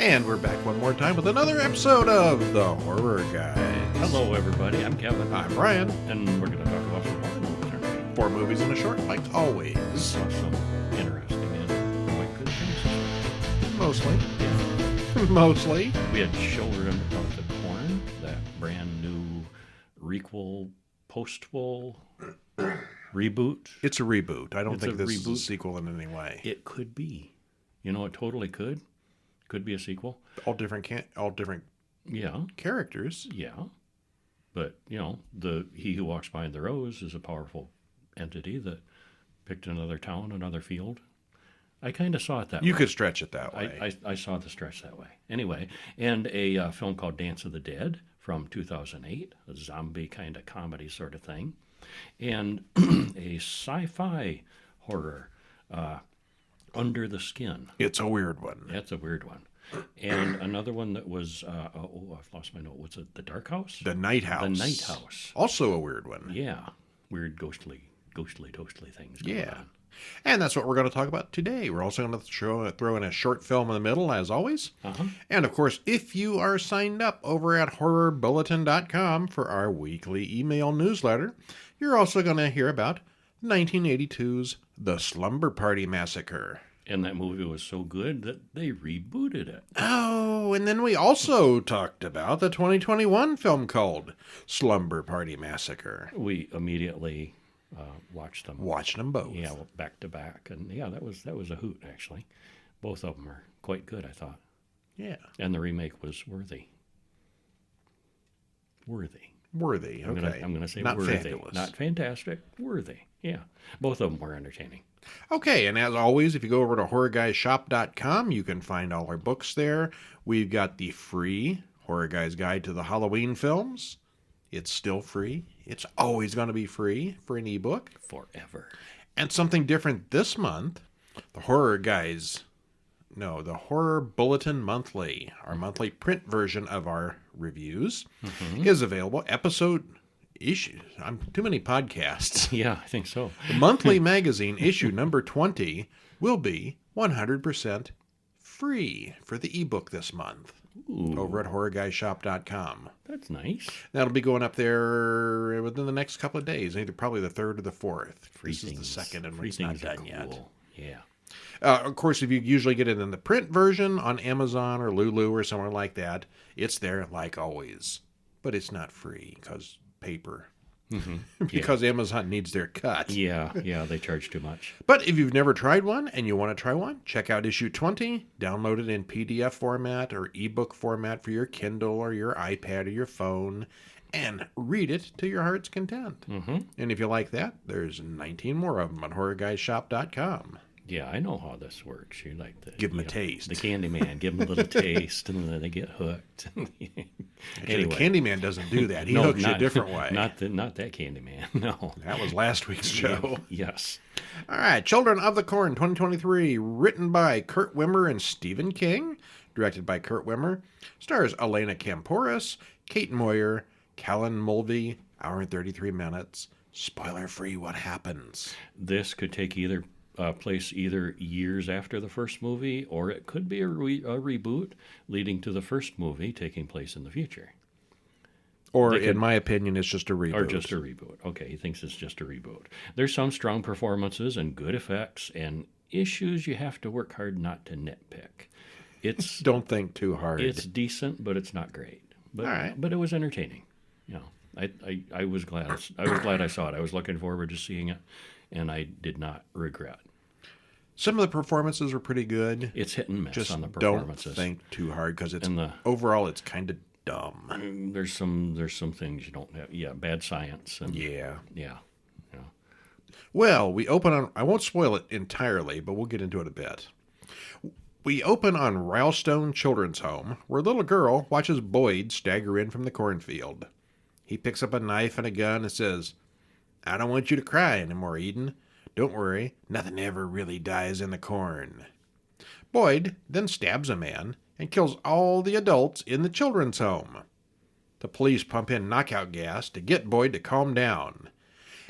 And we're back one more time with another episode of The Horror Guys. Hello, everybody. I'm Kevin. I'm Brian. And we're going to talk about some horror movies, aren't we? 4 movies in a short, like always. Saw some interesting and quite good things. Mostly. Yeah. Mostly. We had Children of the Corn, that brand new requel, postquel, reboot. It's a reboot. I don't It's think a this is a reboot. sequel in any way. It could be. You know, it totally could. Could be a sequel. All different Yeah. characters. Yeah. But, you know, he who walks behind the rose is a powerful entity that picked another town, another field. I kind of saw it that way. You could stretch it that way. I saw the stretch that way. Anyway, and a film called Dance of the Dead from 2008, a zombie kind of comedy sort of thing, and a sci-fi horror, Under the Skin. It's a weird one. That's a weird one. And another one that was, I've lost my note. What's it? The Dark House? The Night House. The Night House. Also a weird one. Yeah. Weird, ghostly, toastly things going on. And that's what we're going to talk about today. We're also going to throw in a short film in the middle, as always. Uh-huh. And, of course, if you are signed up over at horrorbulletin.com for our weekly email newsletter, you're also going to hear about 1982's The Slumber Party Massacre. And that movie was so good that they rebooted it. Oh, and then we also talked about the 2021 film called Slumber Party Massacre. We immediately watched them. Watched them both. Yeah, back to back, and yeah, that was a hoot actually. Both of them are quite good, I thought. Yeah. And the remake was worthy. Worthy. Okay. I'm gonna say not worthy, fabulous. not fantastic. Worthy. Yeah, both of them were entertaining. Okay, and as always, if you go over to horrorguysshop.com, you can find all our books there. We've got the free Horror Guys Guide to the Halloween Films. It's still free. It's always going to be free for an ebook. Forever. And something different this month, the Horror Bulletin Monthly, our monthly print version of our reviews, is available. I'm too many podcasts. Yeah, I think so. The monthly magazine, issue number 20, will be 100% free for the ebook this month. Ooh, over at horrorguysshop.com. that's nice. That'll be going up there within the next couple of days, either probably the 3rd or the 4th. This is the 2nd, and it's not done yet. Yeah. Of course, if you usually get it in the print version on Amazon or Lulu or somewhere like that, it's there like always. But it's not free because paper. Because Amazon needs their cut. Yeah, they charge too much. But if you've never tried one and you want to try one, check out issue 20. Download it in PDF format or ebook format for your Kindle or your iPad or your phone, and read it to your heart's content. And if you like that, there's 19 more of them on horrorguysshop.com. Yeah, I know how this works. You like to give them a taste. The Candyman, give them a little taste, and then they get hooked. Anyway, Anyway. the Candyman doesn't do that. He hooks you a different way. Not that Candyman. No, that was last week's show. Yes. All right, Children of the Corn 2023, written by Kurt Wimmer and Stephen King, directed by Kurt Wimmer, stars Elena Kampouris, Kate Moyer, Callan Mulvey, hour and 33 minutes. Spoiler-free, what happens? This could take place either years after the first movie, or it could be a reboot leading to the first movie taking place in the future. Or, in my opinion, it's just a reboot. Or just a reboot. Okay, he thinks it's just a reboot. There's some strong performances and good effects and issues you have to work hard not to nitpick. It's Don't think too hard. It's decent, but it's not great. But, all right. But it was entertaining. You know, I was glad. I was glad I saw it. I was looking forward to seeing it, and I did not regret. Some of the performances were pretty good. It's hit and miss Just on the performances. Don't think too hard because it's And overall it's kind of dumb. There's some things you don't have. Yeah, bad science. And, Yeah. Yeah. Well, we open on, I won't spoil it entirely, but we'll get into it a bit. We open on Rylstone Children's Home, where a little girl watches Boyd stagger in from the cornfield. He picks up a knife and a gun and says, "I don't want you to cry anymore, Eden. Don't worry, nothing ever really dies in the corn." Boyd then stabs a man and kills all the adults in the children's home. The police pump in knockout gas to get Boyd to calm down,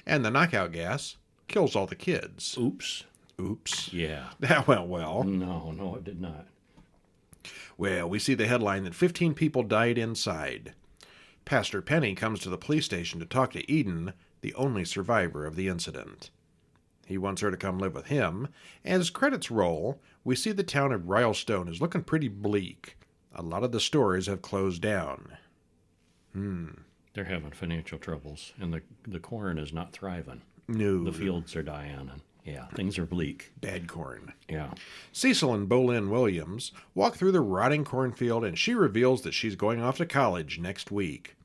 and the knockout gas kills all the kids. Oops. Oops. Yeah. That went well. No, it did not. Well, we see the headline that 15 people died inside. Pastor Penny comes to the police station to talk to Eden, the only survivor of the incident. He wants her to come live with him. As credits roll, we see the town of Rylestone is looking pretty bleak. A lot of the stores have closed down. They're having financial troubles, and the corn is not thriving. No. The fields are dying, and yeah, things are bleak. Bad corn. Yeah. Cecil and Bolin Williams walk through the rotting cornfield, and she reveals that she's going off to college next week.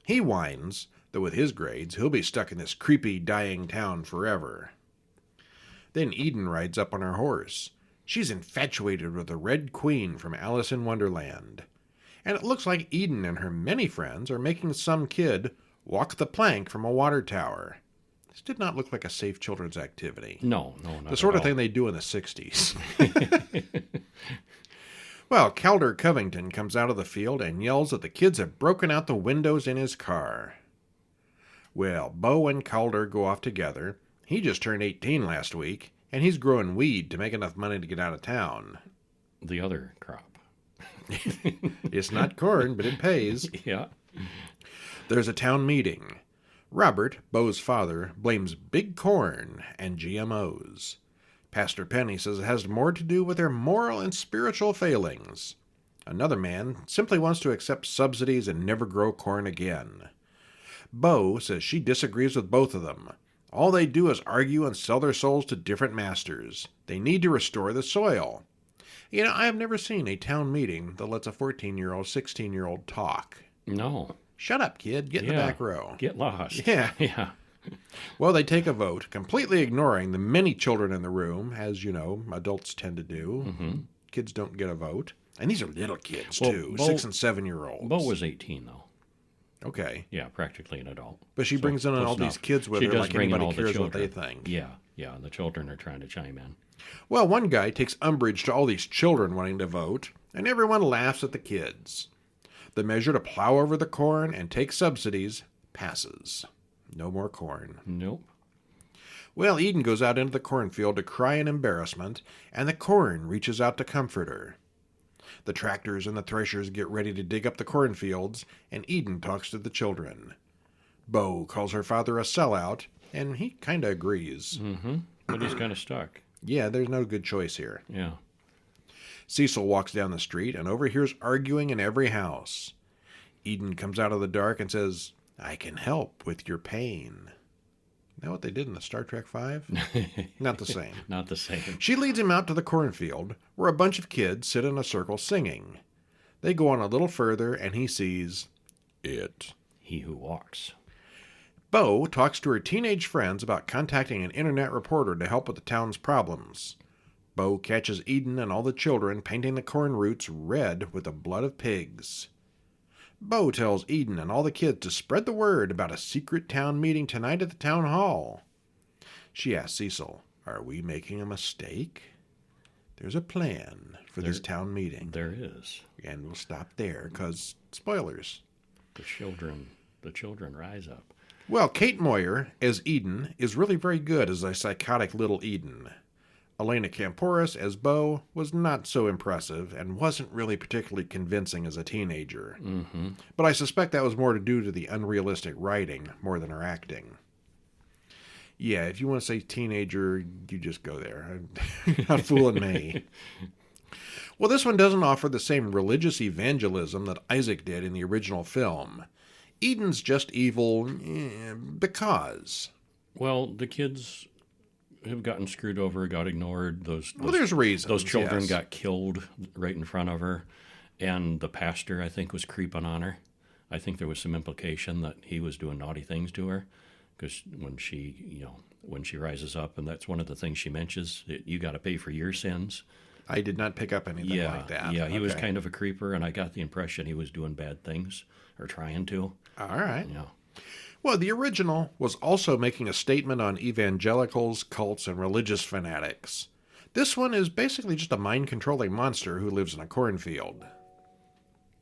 He whines that with his grades, he'll be stuck in this creepy, dying town forever. Then Eden rides up on her horse. She's infatuated with the Red Queen from Alice in Wonderland. And it looks like Eden and her many friends are making some kid walk the plank from a water tower. This did not look like a safe children's activity. No, not the sort at of thing all. they do in the 60s. Well, Calder Covington comes out of the field and yells that the kids have broken out the windows in his car. Well, Bo and Calder go off together. He just turned 18 last week, and he's growing weed to make enough money to get out of town. The other crop. It's not corn, but it pays. Yeah. There's a town meeting. Robert, Bo's father, blames big corn and GMOs. Pastor Penny says it has more to do with their moral and spiritual failings. Another man simply wants to accept subsidies and never grow corn again. Bo says she disagrees with both of them. All they do is argue and sell their souls to different masters. They need to restore the soil. You know, I have never seen a town meeting that lets a 14-year-old, 16-year-old talk. No. Shut up, kid. Get in the back row. Get lost. Yeah. Yeah. Well, they take a vote, completely ignoring the many children in the room, as, you know, adults tend to do. Mm-hmm. Kids don't get a vote. And these are little kids, Well, too. Bo- 6 and 7-year-olds. Bo was 18, though. Okay. Yeah, practically an adult. But she brings in close all these enough. kids with She her does like bring in anybody all the cares what they children. think. Yeah, the children are trying to chime in. Well, one guy takes umbrage to all these children wanting to vote, and everyone laughs at the kids. The measure to plow over the corn and take subsidies passes. No more corn. Nope. Well, Eden goes out into the cornfield to cry in embarrassment, and the corn reaches out to comfort her. The tractors and the threshers get ready to dig up the cornfields, and Eden talks to the children. Bo calls her father a sellout, and he kinda agrees. Mm-hmm. But he's kind of stuck. Yeah, there's no good choice here. Yeah. Cecil walks down the street and overhears arguing in every house. Eden comes out of the dark and says, "I can help with your pain." Is that what they did in the Star Trek V? Not the same. Not the same. She leads him out to the cornfield, where a bunch of kids sit in a circle singing. They go on a little further, and he sees it. He who walks. Bo talks to her teenage friends about contacting an internet reporter to help with the town's problems. Bo catches Eden and all the children painting the corn roots red with the blood of pigs. Bo tells Eden and all the kids to spread the word about a secret town meeting tonight at the town hall. She asks Cecil, "Are we making a mistake?" There's a plan for this town meeting. There is. And we'll stop there, because spoilers. The children rise up. Well, Kate Moyer, as Eden, is really very good as a psychotic little Eden. Elena Camporis, as Bo, was not so impressive and wasn't really particularly convincing as a teenager. Mm-hmm. But I suspect that was more to do to the unrealistic writing more than her acting. Yeah, if you want to say teenager, you just go there. You're not fooling me. Well, this one doesn't offer the same religious evangelism that Isaac did in the original film. Eden's just evil because. Well, the kids have gotten screwed over, got ignored. There's reasons. Those children yes. got killed right in front of her, and the pastor, I think, was creeping on her. I think there was some implication that he was doing naughty things to her, because when she rises up, and that's one of the things she mentions, you got to pay for your sins. I did not pick up anything like that. Yeah, he was kind of a creeper, and I got the impression he was doing bad things, or trying to. All right. Yeah. Well, the original was also making a statement on evangelicals, cults, and religious fanatics. This one is basically just a mind-controlling monster who lives in a cornfield.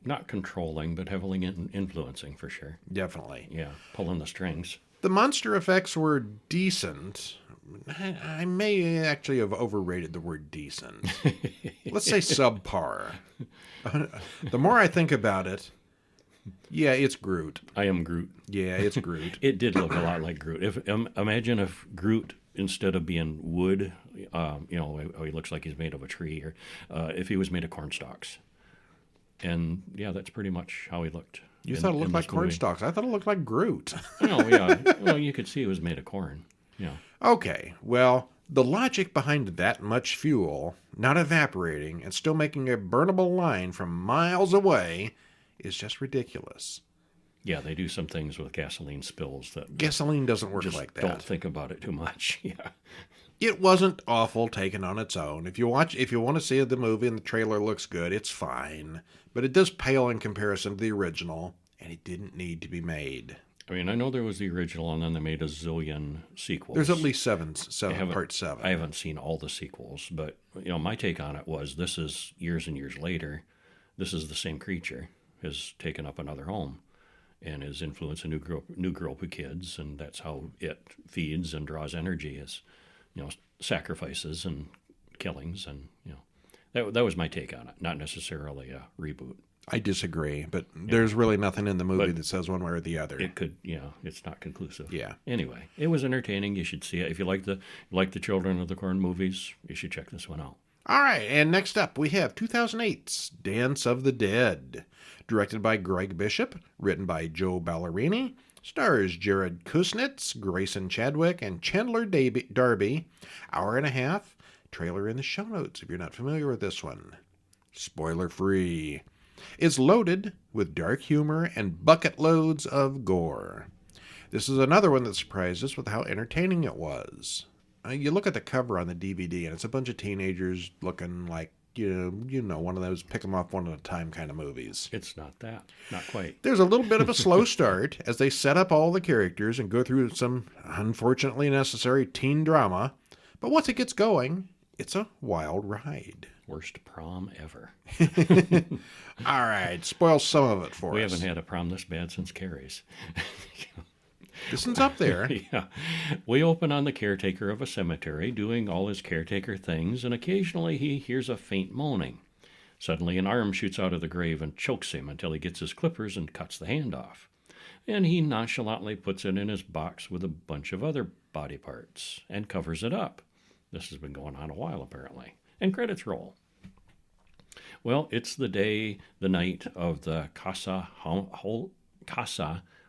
Not controlling, but heavily influencing, for sure. Definitely. Yeah, pulling the strings. The monster effects were decent, I may actually have overrated the word decent. Let's say subpar. The more I think about it, yeah, it's Groot. I am Groot. Yeah, it's Groot. It did look a lot like Groot. Imagine if Groot, instead of being wood, he looks like he's made of a tree, or if he was made of corn stalks. And yeah, that's pretty much how he looked. You thought it looked like corn stalks. I thought it looked like Groot. Oh, yeah. Well, you could see it was made of corn. Yeah. Okay, well, the logic behind that much fuel not evaporating and still making a burnable line from miles away is just ridiculous. Yeah, they do some things with gasoline spills that Gasoline doesn't work just like that. don't think about it too much. Yeah. It wasn't awful taken on its own. If you want to see the movie and the trailer looks good, it's fine. But it does pale in comparison to the original, and it didn't need to be made. I mean, I know there was the original, and then they made a zillion sequels. There's at least seven part 7. I haven't seen all the sequels, but my take on it was this is years and years later. This is the same creature has taken up another home and is influencing new group of kids, and that's how it feeds and draws energy is, sacrifices and killings, and that was my take on it. Not necessarily a reboot. I disagree, but there's really nothing in the movie that says one way or the other. It could, it's not conclusive. Yeah. Anyway, it was entertaining. You should see it. If you like the Children of the Corn movies, you should check this one out. All right, and next up we have 2008's Dance of the Dead, directed by Greg Bishop, written by Joe Ballerini, stars Jared Kusnitz, Grayson Chadwick, and Chandler Darby. Hour and a half. Trailer in the show notes if you're not familiar with this one. Spoiler free. It's loaded with dark humor and bucket loads of gore. This is another one that surprised us with how entertaining it was. You look at the cover on the DVD, and it's a bunch of teenagers looking like, one of those pick them off one at a time kind of movies. It's not that. Not quite. There's a little bit of a slow start as they set up all the characters and go through some unfortunately necessary teen drama. But once it gets going, it's a wild ride. Worst prom ever. All right, spoil some of it for us. We haven't had a prom this bad since Carrie's. This one's up there. Yeah. We open on the caretaker of a cemetery doing all his caretaker things, and occasionally he hears a faint moaning. Suddenly an arm shoots out of the grave and chokes him until he gets his clippers and cuts the hand off. And he nonchalantly puts it in his box with a bunch of other body parts and covers it up. This has been going on a while, apparently. And credits roll. Well, it's the night of the Casa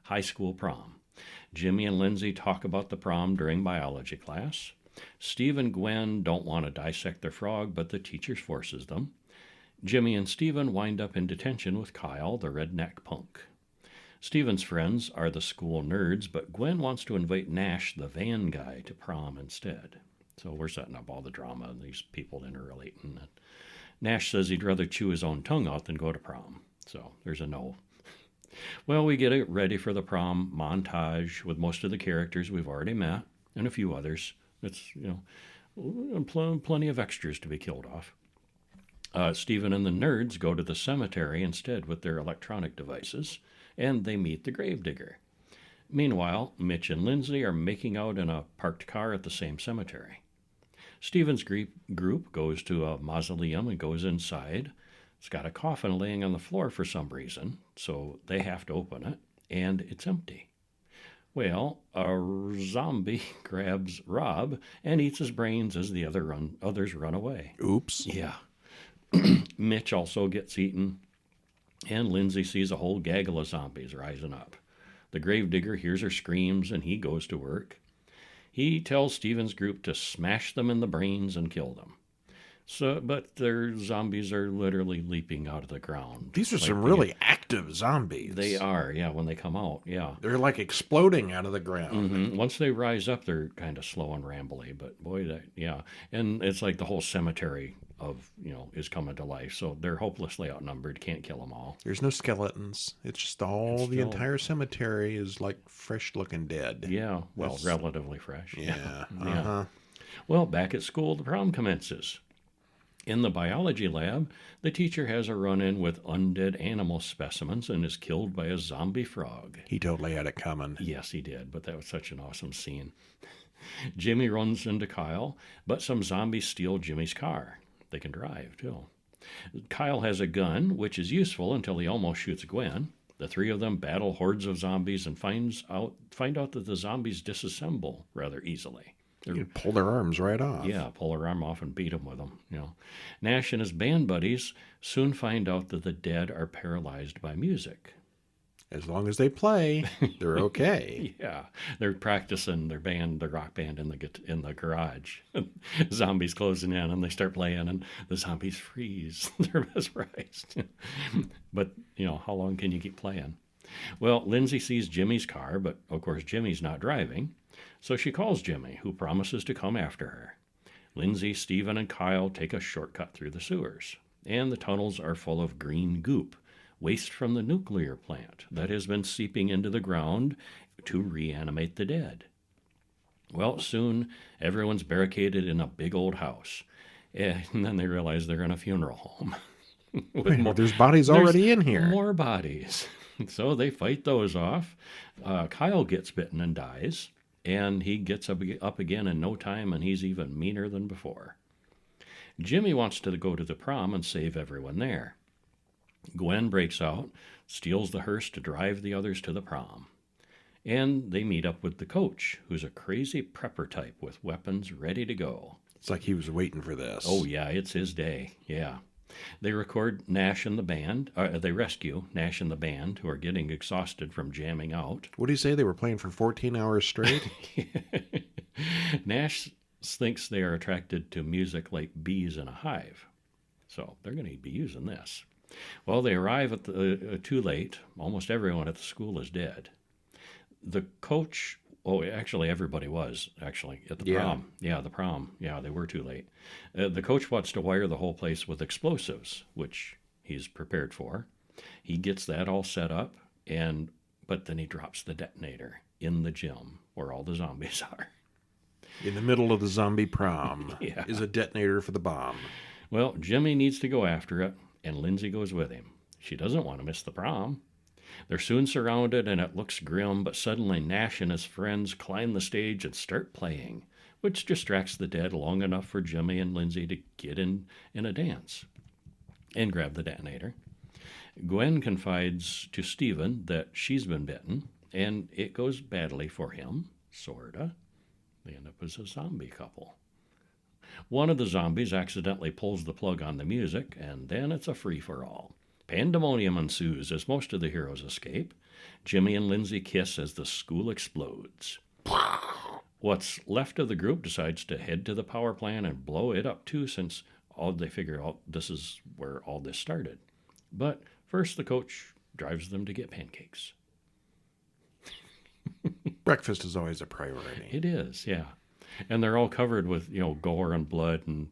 High School prom. Jimmy and Lindsay talk about the prom during biology class. Steve and Gwen don't want to dissect their frog, but the teacher forces them. Jimmy and Steven wind up in detention with Kyle, the redneck punk. Steven's friends are the school nerds, but Gwen wants to invite Nash, the van guy, to prom instead. So we're setting up all the drama and these people interrelating. Nash says he'd rather chew his own tongue out than go to prom. So there's a no. Well, we get it ready for the prom montage with most of the characters we've already met and a few others. It's, plenty of extras to be killed off. Stephen and the nerds go to the cemetery instead with their electronic devices, and they meet the gravedigger. Meanwhile, Mitch and Lindsay are making out in a parked car at the same cemetery. Stephen's group goes to a mausoleum and goes inside. It's got a coffin laying on the floor for some reason, so they have to open it, and it's empty. Well, a zombie grabs Rob and eats his brains as the others run away. Oops. Yeah. Mitch also gets eaten, and Lindsay sees a whole gaggle of zombies rising up. The gravedigger hears her screams, and he goes to work. He tells Stephen's group to smash them in the brains and kill them. But their zombies are literally leaping out of the ground. These are some really active zombies. They are, yeah, when they come out, yeah. They're like exploding out of the ground. Mm-hmm. Once they rise up, they're kind of slow and rambly, but boy, yeah. And it's like the whole cemetery is coming to life, so they're hopelessly outnumbered, can't kill them all. There's no skeletons. It's just the entire cemetery is like fresh-looking dead. Yeah, well, relatively fresh. Yeah. Yeah. Well, back at school, the prom commences. In the biology lab, the teacher has a run-in with undead animal specimens and is killed by a zombie frog. He totally had it coming. Yes, he did, but that was such an awesome scene. Jimmy runs into Kyle, but some zombies steal Jimmy's car. They can drive, too. Kyle has a gun, which is useful until he almost shoots Gwen. The three of them battle hordes of zombies and find out that the zombies disassemble rather easily. You pull their arms right off. Yeah, pull their arm off and beat them with them. Nash and his band buddies soon find out that the dead are paralyzed by music. As long as they play, they're okay. Yeah, they're practicing their rock band in the garage. Zombies closing in, and they start playing, and the zombies freeze. They're mesmerized. But how long can you keep playing? Well, Lindsay sees Jimmy's car, but of course Jimmy's not driving, so she calls Jimmy, who promises to come after her. Lindsay, Stephen, and Kyle take a shortcut through the sewers, and the tunnels are full of green goop. Waste from the nuclear plant that has been seeping into the ground to reanimate the dead. Well, soon everyone's barricaded in a big old house. And then they realize they're in a funeral home. There's bodies already in here. More bodies. So they fight those off. Kyle gets bitten and dies. And he gets up again in no time, and he's even meaner than before. Jimmy wants to go to the prom and save everyone there. Gwen breaks out, steals the hearse to drive the others to the prom. And they meet up with the coach, who's a crazy prepper type with weapons ready to go. It's like he was waiting for this. Oh, yeah, it's his day. Yeah. They record Nash and the band. They rescue Nash and the band, who are getting exhausted from jamming out. What do you say? They were playing for 14 hours straight? Nash thinks they are attracted to music like bees in a hive. So they're going to be using this. Well, they arrive at too late. Almost everyone at the school is dead. The coach, actually everybody was, at the prom. Yeah, the prom. Yeah, they were too late. The coach wants to wire the whole place with explosives, which he's prepared for. He gets that all set up, but then he drops the detonator in the gym where all the zombies are. In the middle of the zombie prom is a detonator for the bomb. Well, Jimmy needs to go after it, and Lindsay goes with him. She doesn't want to miss the prom. They're soon surrounded, and it looks grim, but suddenly Nash and his friends climb the stage and start playing, which distracts the dead long enough for Jimmy and Lindsay to get in a dance and grab the detonator. Gwen confides to Stephen that she's been bitten, and it goes badly for him, sorta. They end up as a zombie couple. One of the zombies accidentally pulls the plug on the music, and then it's a free-for-all. Pandemonium ensues as most of the heroes escape. Jimmy and Lindsay kiss as the school explodes. What's left of the group decides to head to the power plant and blow it up too, since they figure out this is where all this started. But first the coach drives them to get pancakes. Breakfast is always a priority. It is, yeah. And they're all covered with, gore and blood and,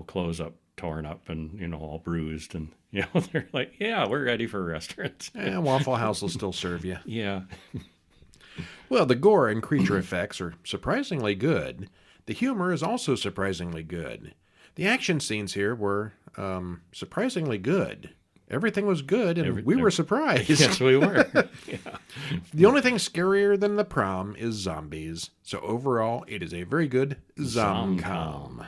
clothes torn up and, all bruised. And, they're like, yeah, we're ready for a restaurant. Waffle House will still serve you. Yeah. Well, the gore and creature effects are surprisingly good. The humor is also surprisingly good. The action scenes here were surprisingly good. Everything was good, and we were surprised. Yes, we were. Yeah. The only thing scarier than the prom is zombies. So overall, it is a very good zom-com.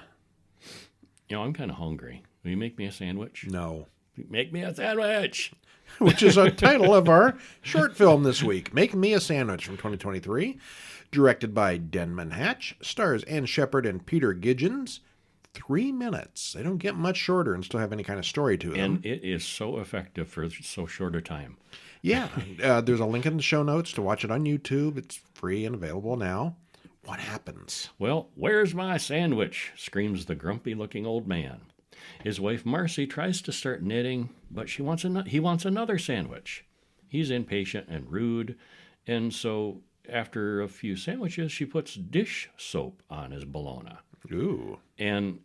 I'm kind of hungry. Will you make me a sandwich? No. Make me a sandwich! Which is a title of our short film this week. Make Me a Sandwich from 2023. Directed by Denman Hatch. Stars Ann Shepard and Peter Giggins. 3 minutes. They don't get much shorter and still have any kind of story to them. And it is so effective for so short a time. Yeah. There's a link in the show notes to watch it on YouTube. It's free and available now. What happens? Well, where's my sandwich? Screams the grumpy-looking old man. His wife Marcy tries to start knitting, but he wants another sandwich. He's impatient and rude, and so after a few sandwiches, she puts dish soap on his bologna. Ooh. And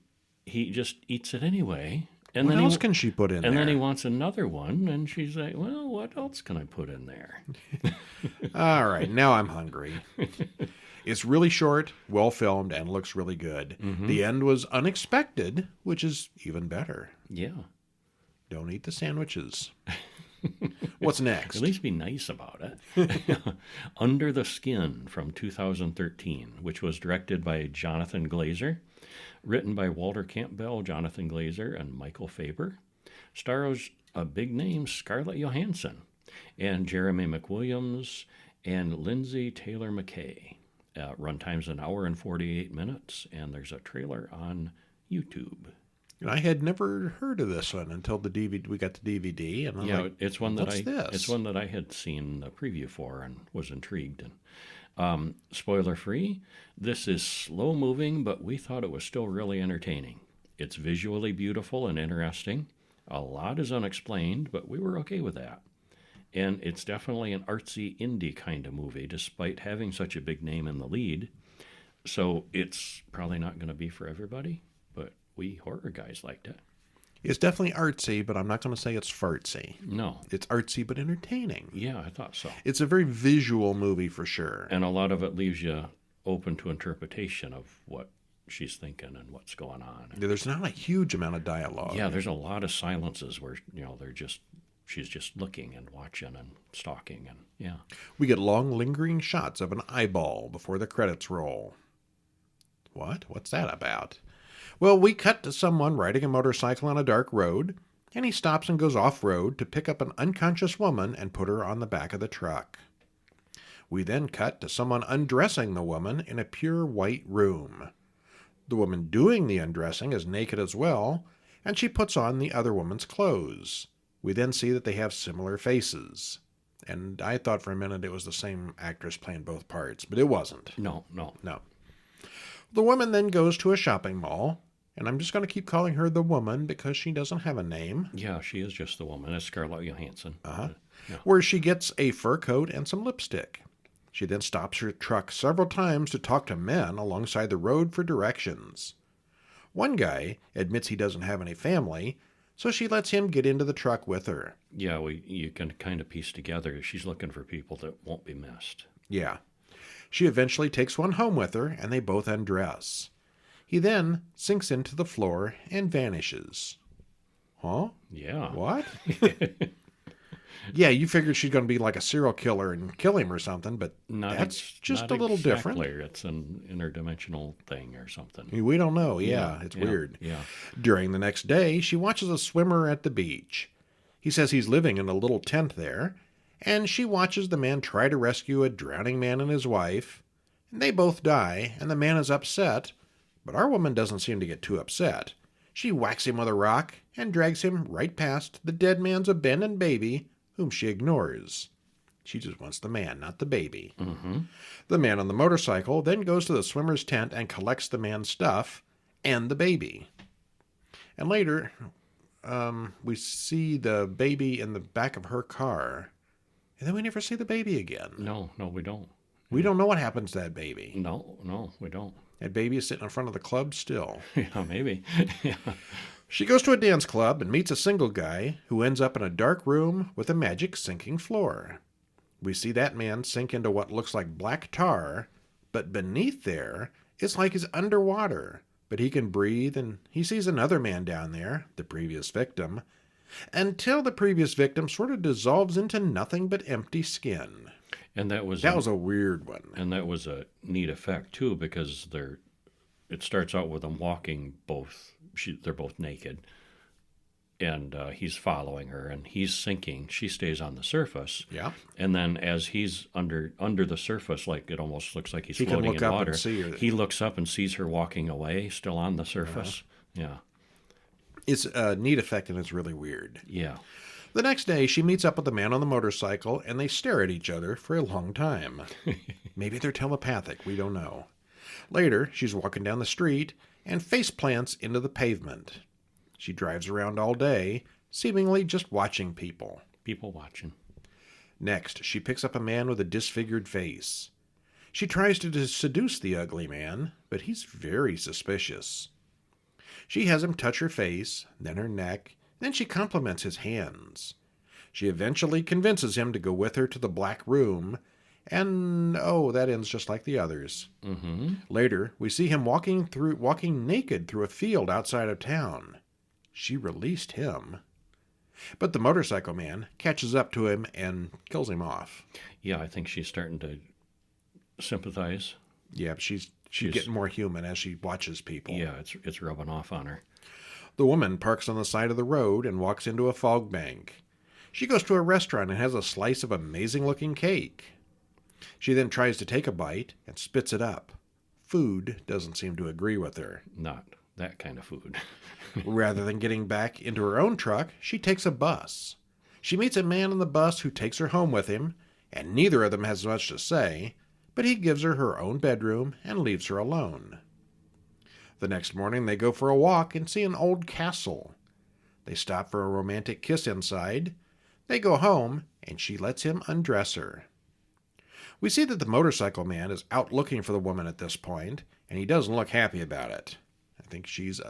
he just eats it anyway. And what else can she put in there? And then he wants another one, and she's like, well, what else can I put in there? All right, now I'm hungry. It's really short, well filmed, and looks really good. Mm-hmm. The end was unexpected, which is even better. Yeah. Don't eat the sandwiches. What's At next? least be nice about it. Under the Skin from 2013, which was directed by Jonathan Glazer, written by Walter Campbell, Jonathan Glazer, and Michael Faber. Stars a big name Scarlett Johansson and Jeremy McWilliams and Lindsay Taylor McKay. Runtime's an hour and 48 minutes, and there's a trailer on YouTube. I had never heard of this one until the DVD. We got the DVD, and I'm like, it's one that what's this? It's one that I had seen the preview for and was intrigued. And spoiler free, this is slow moving, but we thought it was still really entertaining. It's visually beautiful and interesting. A lot is unexplained, but we were okay with that. And it's definitely an artsy indie kind of movie, despite having such a big name in the lead. So it's probably not going to be for everybody, but we horror guys liked it. It's definitely artsy, but I'm not going to say it's fartsy. No. It's artsy but entertaining. Yeah, I thought so. It's a very visual movie for sure. And a lot of it leaves you open to interpretation of what she's thinking and what's going on. There's not a huge amount of dialogue. Yeah, there's a lot of silences where, she's just looking and watching and stalking, and yeah. We get long lingering shots of an eyeball before the credits roll. What? What's that about? Well, we cut to someone riding a motorcycle on a dark road, and he stops and goes off-road to pick up an unconscious woman and put her on the back of the truck. We then cut to someone undressing the woman in a pure white room. The woman doing the undressing is naked as well, and she puts on the other woman's clothes. We then see that they have similar faces. And I thought for a minute it was the same actress playing both parts, but it wasn't. No. The woman then goes to a shopping mall, and I'm just going to keep calling her the woman because she doesn't have a name. Yeah, she is just the woman. It's Scarlett Johansson. Yeah. Where she gets a fur coat and some lipstick. She then stops her truck several times to talk to men alongside the road for directions. One guy admits he doesn't have any family, so she lets him get into the truck with her. Yeah, you can kind of piece together she's looking for people that won't be missed. Yeah. She eventually takes one home with her, and they both undress. He then sinks into the floor and vanishes. Huh? Yeah. What? Yeah, you figured she's going to be like a serial killer and kill him or something, but that's just a little different. It's an interdimensional thing or something. We don't know. Yeah, it's weird. Yeah. During the next day, she watches a swimmer at the beach. He says he's living in a little tent there, and she watches the man try to rescue a drowning man and his wife. And they both die, and the man is upset, but our woman doesn't seem to get too upset. She whacks him with a rock and drags him right past the dead man's abandoned baby, whom she ignores. She just wants the man, not the baby. Mm-hmm. The man on the motorcycle then goes to the swimmer's tent and collects the man's stuff and the baby. And later, we see the baby in the back of her car. And then we never see the baby again. No, we don't. We don't know what happens to that baby. No, we don't. That baby is sitting in front of the club still. Yeah, maybe. Yeah. She goes to a dance club and meets a single guy who ends up in a dark room with a magic sinking floor. We see that man sink into what looks like black tar, but beneath there, it's like he's underwater. But he can breathe, and he sees another man down there, the previous victim, until the previous victim sort of dissolves into nothing but empty skin. And that was a weird one. And that was a neat effect too, because it starts out with them walking they're both naked, and he's following her, and he's sinking. She stays on the surface. Yeah. And then as he's under the surface, like it almost looks like he's floating in water. And see her. He looks up and sees her walking away, still on the surface. Yeah. It's a neat effect, and it's really weird. Yeah. The next day, she meets up with the man on the motorcycle, and they stare at each other for a long time. Maybe they're telepathic. We don't know. Later, she's walking down the street and face plants into the pavement. She drives around all day, seemingly just watching people. People watching. Next, she picks up a man with a disfigured face. She tries to seduce the ugly man, but he's very suspicious. She has him touch her face, then her neck, then she compliments his hands. She eventually convinces him to go with her to the black room, and that ends just like the others. Mm-hmm. Later, we see him walking naked through a field outside of town. She released him. But the motorcycle man catches up to him and kills him off. Yeah, I think she's starting to sympathize. Yeah, she's getting more human as she watches people. Yeah, it's rubbing off on her. The woman parks on the side of the road and walks into a fog bank. She goes to a restaurant and has a slice of amazing-looking cake. She then tries to take a bite and spits it up. Food doesn't seem to agree with her. Not that kind of food. Rather than getting back into her own truck, she takes a bus. She meets a man on the bus who takes her home with him, and neither of them has much to say, but he gives her her own bedroom and leaves her alone. The next morning they go for a walk and see an old castle. They stop for a romantic kiss inside. They go home, and she lets him undress her. We see that the motorcycle man is out looking for the woman at this point, and he doesn't look happy about it. I think she's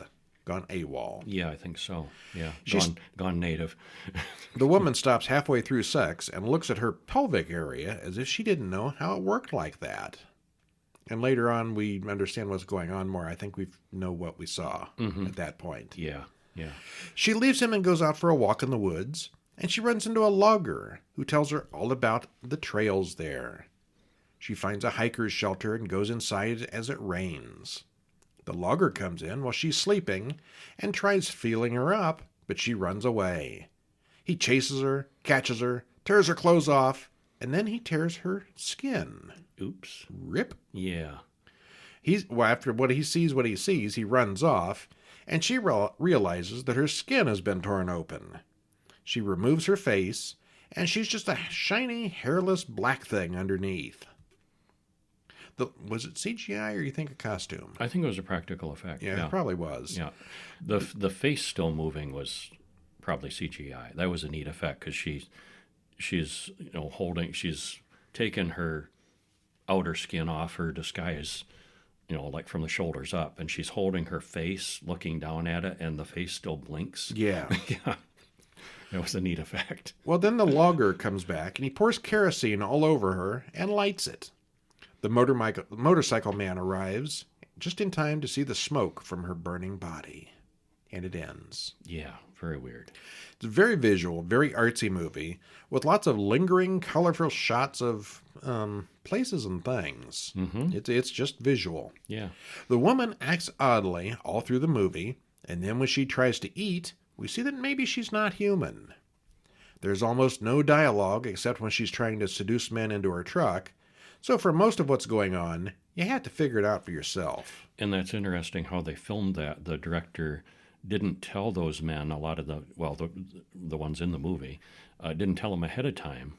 gone AWOL. Yeah, I think so. Yeah, She's- gone native. The woman stops halfway through sex and looks at her pelvic area as if she didn't know how it worked like that. And later on, we understand what's going on more. I think we know what we saw at that point. Yeah, yeah. She leaves him and goes out for a walk in the woods, and she runs into a logger who tells her all about the trails there. She finds a hiker's shelter and goes inside as it rains. The logger comes in while she's sleeping and tries feeling her up, but she runs away. He chases her, catches her, tears her clothes off, and then he tears her skin. Oops. Rip. Yeah. After what he sees, he runs off, and she realizes that her skin has been torn open. She removes her face, and she's just a shiny, hairless black thing underneath. Was it CGI or you think a costume? I think it was a practical effect. Yeah, it probably was. Yeah. The face still moving was probably CGI. That was a neat effect because she's she's taken her outer skin off her disguise, like from the shoulders up, and she's holding her face, looking down at it, and the face still blinks. Yeah. Yeah. It was a neat effect. Well, then the logger comes back and he pours kerosene all over her and lights it. The motorcycle man arrives just in time to see the smoke from her burning body. And it ends. Yeah, very weird. It's a very visual, very artsy movie with lots of lingering, colorful shots of places and things. Mm-hmm. It's just visual. Yeah. The woman acts oddly all through the movie, and then when she tries to eat, we see that maybe she's not human. There's almost no dialogue except when she's trying to seduce men into her truck, so for most of what's going on, you have to figure it out for yourself. And that's interesting how they filmed that. The director didn't tell those men, a lot of the ones in the movie, didn't tell them ahead of time.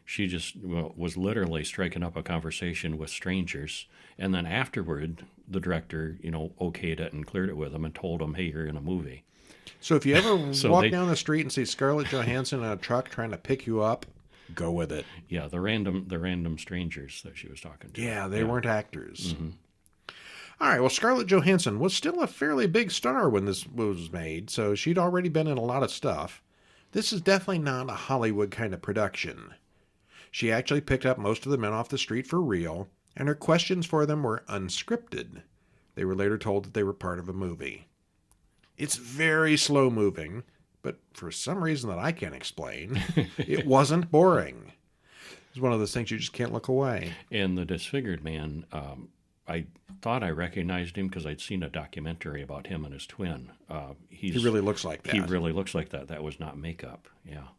She just was literally striking up a conversation with strangers. And then afterward, the director, okayed it and cleared it with them and told them, hey, you're in a movie. So if you ever walk down the street and see Scarlett Johansson in a truck trying to pick you up, go with it. Yeah, the random strangers that she was talking to. Yeah, they weren't actors. Mm-hmm. All right, well, Scarlett Johansson was still a fairly big star when this was made, so she'd already been in a lot of stuff. This is definitely not a Hollywood kind of production. She actually picked up most of the men off the street for real, and her questions for them were unscripted. They were later told that they were part of a movie. It's very slow moving, but for some reason that I can't explain, it wasn't boring. It's one of those things you just can't look away. And the disfigured man, I thought I recognized him because I'd seen a documentary about him and his twin. He really looks like that. He really looks like that. That was not makeup. Yeah.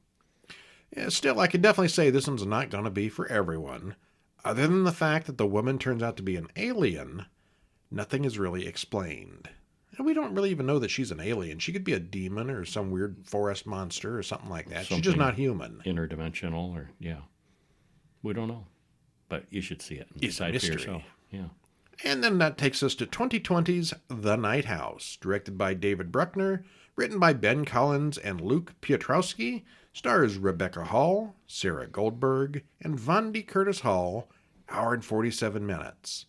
Yeah, still, I can definitely say this one's not going to be for everyone. Other than the fact that the woman turns out to be an alien, nothing is really explained. And we don't really even know that she's an alien. She could be a demon or some weird forest monster or something like that. She's just not human. Interdimensional or, yeah. We don't know. But you should see it and decide for yourself. Yeah. And then that takes us to 2020's The Night House, directed by David Bruckner, written by Ben Collins and Luke Piotrowski, stars Rebecca Hall, Sarah Goldberg, and Vondi Curtis Hall, hour and 47 minutes.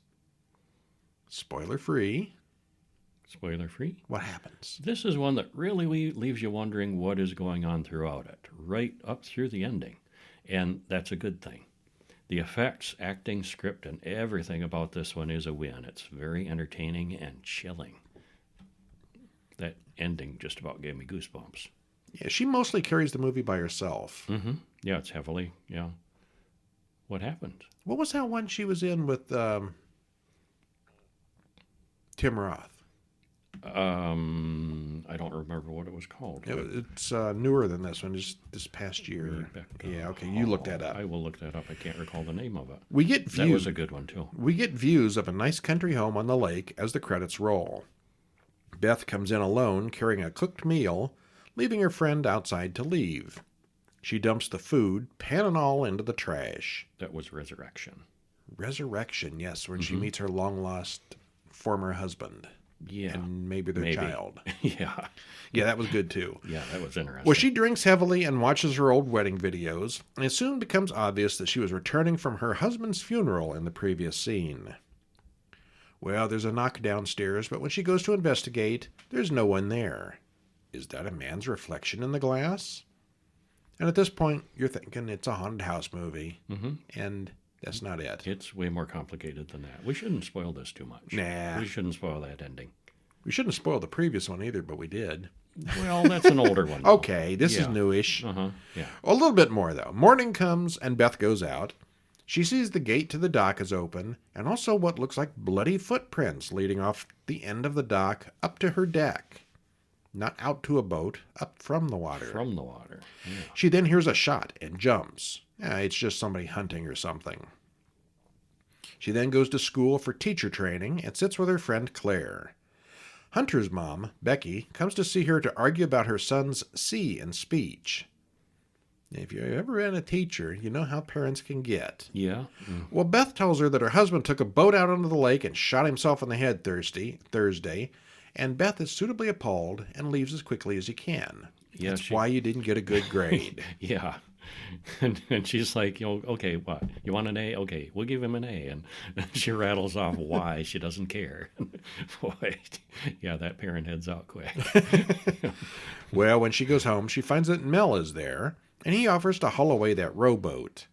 Spoiler free. Spoiler free. What happens? This is one that really leaves you wondering what is going on throughout it, right up through the ending. And that's a good thing. The effects, acting, script, and everything about this one is a win. It's very entertaining and chilling. That ending just about gave me goosebumps. Yeah, she mostly carries the movie by herself. Mm-hmm. Yeah, it's heavily, yeah. What happened? What was that one she was in with Tim Roth? I don't remember what it was called. It's newer than this one, just this past year. Rebecca Yeah, okay, you look that up. I will look that up. I can't recall the name of it. We get views. That was a good one, too. We get views of a nice country home on the lake as the credits roll. Beth comes in alone, carrying a cooked meal, leaving her friend outside to leave. She dumps the food, pan and all, into the trash. That was Resurrection. Resurrection, yes, when she meets her long-lost former husband. Yeah. And maybe their child. Yeah. Yeah, that was good, too. Yeah, that was interesting. Well, she drinks heavily and watches her old wedding videos, and it soon becomes obvious that she was returning from her husband's funeral in the previous scene. Well, there's a knock downstairs, but when she goes to investigate, there's no one there. Is that a man's reflection in the glass? And at this point, you're thinking it's a haunted house movie, and that's not it. It's way more complicated than that. We shouldn't spoil this too much. Nah. We shouldn't spoil that ending. We shouldn't spoil the previous one either, but we did. Well, that's an older one. Though. Okay, this is newish. Yeah. A little bit more, though. Morning comes, and Beth goes out. She sees the gate to the dock is open, and also what looks like bloody footprints leading off the end of the dock up to her deck. Not out to a boat, up from the water. From the water. Yeah. She then hears a shot and jumps. It's just somebody hunting or something. She then goes to school for teacher training and sits with her friend Claire. Hunter's mom, Becky, comes to see her to argue about her son's C in speech. If you've ever been a teacher, you know how parents can get. Yeah. Well, Beth tells her that her husband took a boat out onto the lake and shot himself in the head Thursday, and Beth is suitably appalled and leaves as quickly as he can. Yeah, That's why you didn't get a good grade. Yeah. And she's like, okay, what? You want an A? Okay, we'll give him an A. And she rattles off why she doesn't care. Boy, yeah, that parent heads out quick. Well, when she goes home, she finds that Mel is there, and he offers to haul away that rowboat.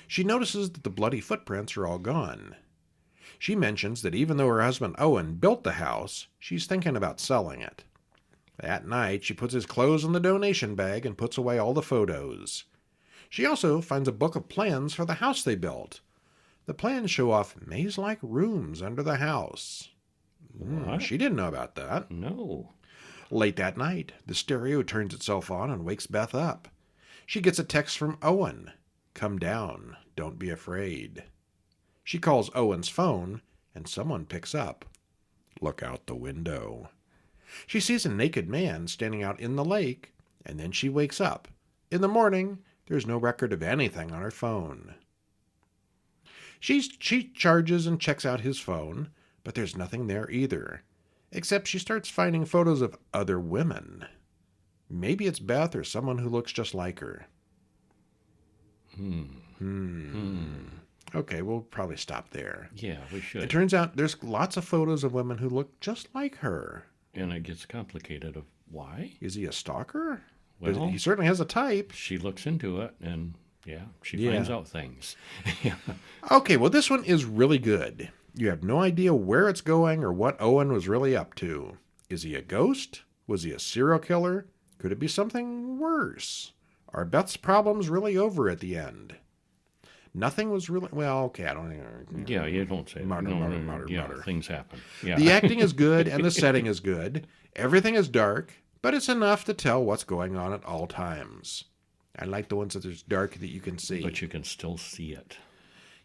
She notices that the bloody footprints are all gone. She mentions that even though her husband Owen built the house, she's thinking about selling it. That night, she puts his clothes in the donation bag and puts away all the photos. She also finds a book of plans for the house they built. The plans show off maze-like rooms under the house. What? She didn't know about that. No. Late that night, the stereo turns itself on and wakes Beth up. She gets a text from Owen. Come down. Don't be afraid. She calls Owen's phone, and someone picks up. Look out the window. She sees a naked man standing out in the lake, and then she wakes up. In the morning, there's no record of anything on her phone. She charges and checks out his phone, but there's nothing there either, except she starts finding photos of other women. Maybe it's Beth or someone who looks just like her. Okay, we'll probably stop there. Yeah, we should. It turns out there's lots of photos of women who look just like her. And it gets complicated of why? Is he a stalker? Well, he certainly has a type. She looks into it, and she finds out things. Yeah. Okay, well, this one is really good. You have no idea where it's going or what Owen was really up to. Is he a ghost? Was he a serial killer? Could it be something worse? Are Beth's problems really over at the end? Nothing was really... Well, okay, I don't think... Yeah, you don't say that. Murder. Things happen. Yeah. The acting is good and the setting is good. Everything is dark, but it's enough to tell what's going on at all times. I like the ones that there's dark that you can see. But you can still see it.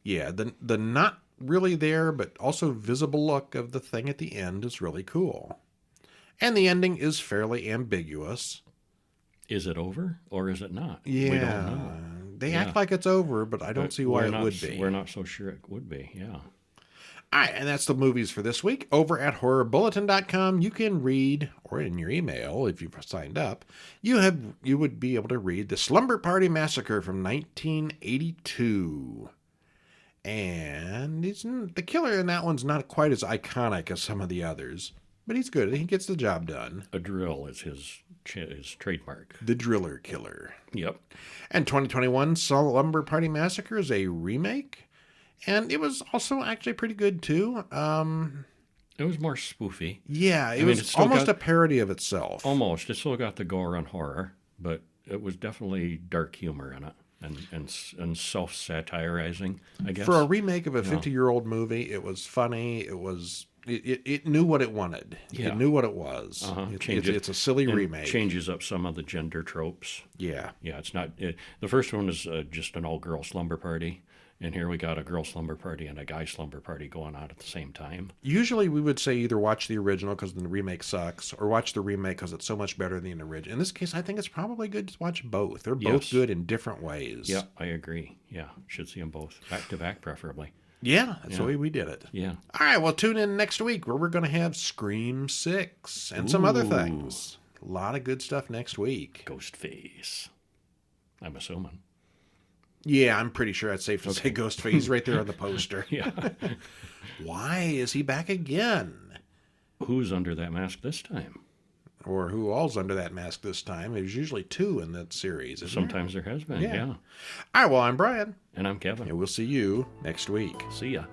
Yeah, the not really there, but also visible look of the thing at the end is really cool. And the ending is fairly ambiguous. Is it over or is it not? Yeah. We don't know. They act like it's over, but I don't see why it would be. We're not so sure it would be, yeah. All right, and that's the movies for this week. Over at horrorbulletin.com, you can read, or in your email, if you've signed up, you would be able to read The Slumber Party Massacre from 1982. And the killer in that one's not quite as iconic as some of the others, but he's good. He gets the job done. A drill is his trademark. The Driller Killer. Yep. And 2021 Slumber Party Massacre is a remake. And it was also actually pretty good, too. It was more spoofy. Yeah, it was almost a parody of itself. Almost. It still got the gore and horror, but it was definitely dark humor in it and self-satirizing, I guess. For a remake of a 50-year-old movie, it was funny. It knew what it wanted. Yeah. It knew what it was. It's a silly remake. Changes up some of the gender tropes. Yeah. Yeah, it's not. The first one is just an all-girl slumber party, and here we got a girl slumber party and a guy slumber party going on at the same time. Usually we would say either watch the original because the remake sucks, or watch the remake because it's so much better than the original. In this case, I think it's probably good to watch both. They're both good in different ways. Yeah, I agree. Yeah, should see them both back to back, preferably. Yeah, that's the way we did it. Yeah. All right, well, tune in next week where we're going to have Scream 6 and some other things. A lot of good stuff next week. Ghostface, I'm assuming. Yeah, I'm pretty sure it's safe to say Ghostface. He's right there on the poster. Yeah. Why is he back again? Who's under that mask this time? Or who all's under that mask this time? There's usually two in that series. Sometimes there has been, yeah. All right, well, I'm Brian. And I'm Kevin. And we'll see you next week. See ya.